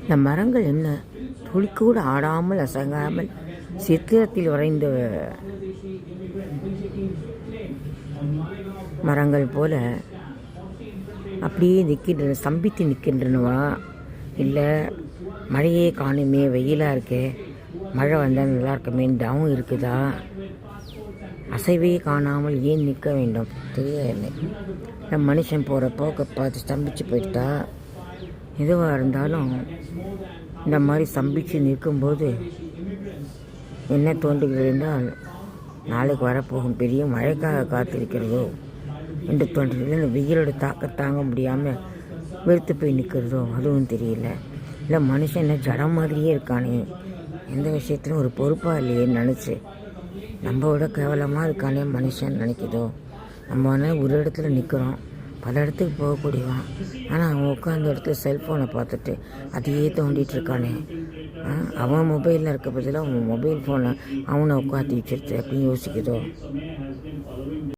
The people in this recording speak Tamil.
இந்த மரங்கள் என்ன துளிக்கூட ஆடாமல் அசங்காமல் சித்திரத்தில் வரைந்த மரங்கள் போல அப்படியே நிற்கின்றன, ஸ்தம்பித்து நிற்கின்றனவா? இல்லை மழையே காணுமே, வெயிலாக இருக்கே, மழை வந்தால் நல்லா இருக்குமேன்னு டவுன் இருக்குதா? அசைவே காணாமல் ஏன் நிற்க வேண்டும் தெரியவில்லை. இந்த மனுஷன் போகிற போக்கை பார்த்து ஸ்தம்பிச்சு போயிட்டா. எதுவாக இருந்தாலும் இந்த மாதிரி ஸ்தம்பிச்சு நிற்கும்போது என்ன தோன்றுகிறது என்றால், நாளைக்கு வரப்போகும் பெரிய மழைக்காக காத்திருக்கிறதோ என்று தோன்றுகிறது. இந்த வெயிலோட தாங்க முடியாமல் வெறுத்து போய் நிற்கிறதோ அதுவும் தெரியல. இல்லை மனுஷன் என்ன ஜடம் மாதிரியே இருக்கானே, எந்த விஷயத்திலும் ஒரு பொறுப்பாக இல்லையேன்னு நினச்சி நம்மளோட கேவலமாக இருக்கானே மனுஷன் நினைக்குதோ. நம்ம ஒரு இடத்துல நிற்கிறோம், பல இடத்துக்கு போகக்கூடியவான், ஆனால் அவன் உட்காந்த இடத்துல செல்ஃபோனை பார்த்துட்டு அதையே தோண்டிகிட்டு இருக்கானே. அவன் மொபைலில் இருக்க பதிலாக அவன் மொபைல் ஃபோனை அவனை உட்காந்து வச்சிருச்சு அப்படின்னு யோசிக்குதோ.